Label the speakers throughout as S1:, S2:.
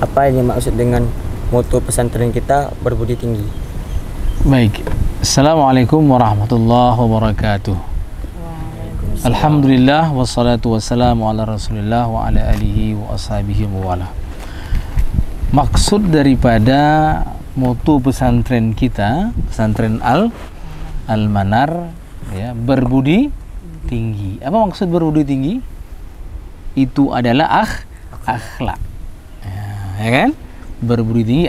S1: apa yang dimaksud dengan moto pesantren kita berbudi tinggi.
S2: Baik. Assalamualaikum warahmatullahi wabarakatuh. Alhamdulillah wassalatu wassalamu ala Rasulillah wa ala alihi wa ashabihi wa wala. Maksud daripada moto pesantren kita, pesantren Al-Manar, ya, berbudi tinggi. Apa maksud berbudi tinggi? Itu adalah akhlak. Ya kan? Berbudi tinggi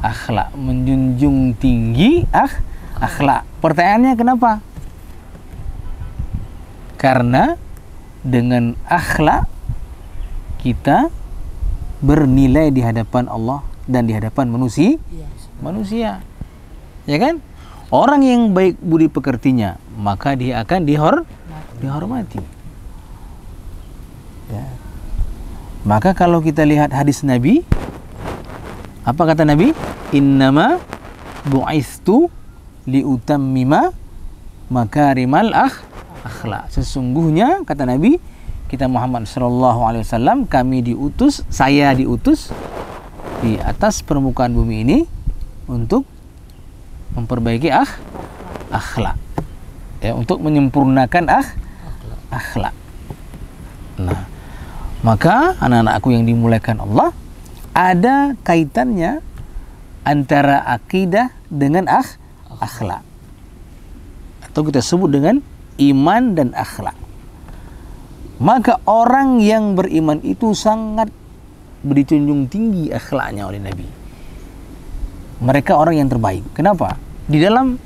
S2: akhlak, menjunjung tinggi akhlak. Pertanyaannya kenapa? Karena dengan akhlak kita bernilai di hadapan Allah dan di hadapan manusia. Ya kan? Orang yang baik budi pekertinya, maka dia akan dihormati. Ya. Maka kalau kita lihat hadis Nabi, apa kata Nabi? Innama bu'istu liutammima makarimal akhlak. Sesungguhnya kata Nabi kita Muhammad sallallahu alaihi wasallam, saya diutus di atas permukaan bumi ini untuk memperbaiki akhlak. Ya, untuk menyempurnakan akhlak. Nah, maka anak-anakku yang dimuliakan Allah, ada kaitannya antara akidah dengan akhlak. Atau kita sebut dengan iman dan akhlak. Maka orang yang beriman itu sangat dijunjung tinggi akhlaknya oleh Nabi. Mereka orang yang terbaik. Kenapa? Di dalam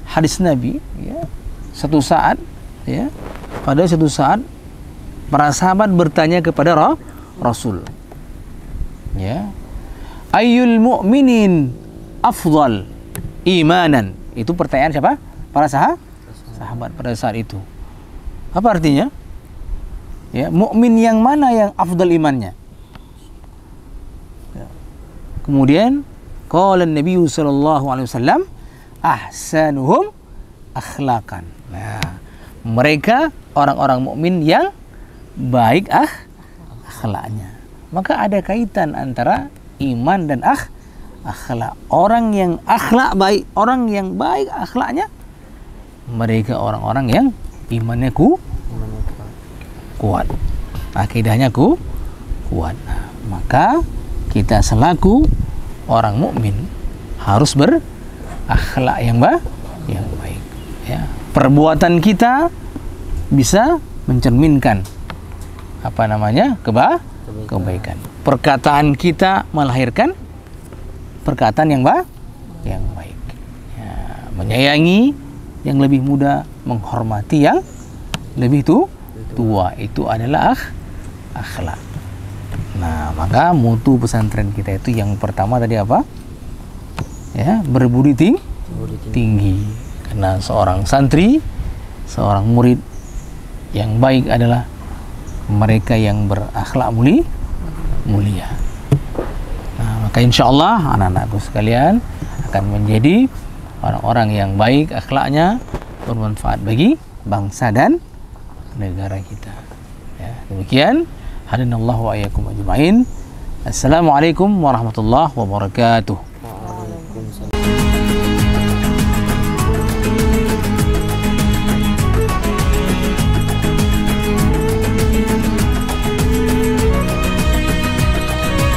S2: hadis Nabi, ya, pada satu saat para sahabat bertanya kepada Rasul, ya, ayyul mu'minin afdal imanan. Itu pertanyaan siapa? Para sahabat pada saat itu. Apa artinya? Ya, mukmin yang mana yang afdal imannya? Ya. Kemudian qala Nabi sallallahu alaihi wasallam ahsanuhum akhlaqan. Nah, mereka orang-orang mukmin yang baik akhlaknya. Maka ada kaitan antara iman dan akhlak. Orang yang akhlak baik, orang yang baik akhlaknya, mereka orang-orang yang imannya kuat, akidahnya kuat. Nah, maka kita selaku orang mukmin harus berakhlak yang baik. Ya. Perbuatan kita bisa mencerminkan kebaikan. Perkataan kita melahirkan perkataan yang baik. Ya, menyayangi yang lebih muda, menghormati yang lebih tua, itu adalah akhlak. Nah, maka mutu pesantren kita itu yang pertama tadi apa? Ya, berbudi tinggi. Karena seorang santri, seorang murid yang baik adalah mereka yang berakhlak mulia. Nah, maka insya Allah anak-anakku sekalian akan menjadi orang-orang yang baik akhlaknya, bermanfaat bagi bangsa dan negara kita. Ya, demikian. Hadanallahu wa iyyakum ajma'in. Assalamualaikum warahmatullahi wabarakatuh.
S1: Waalaikumsalam.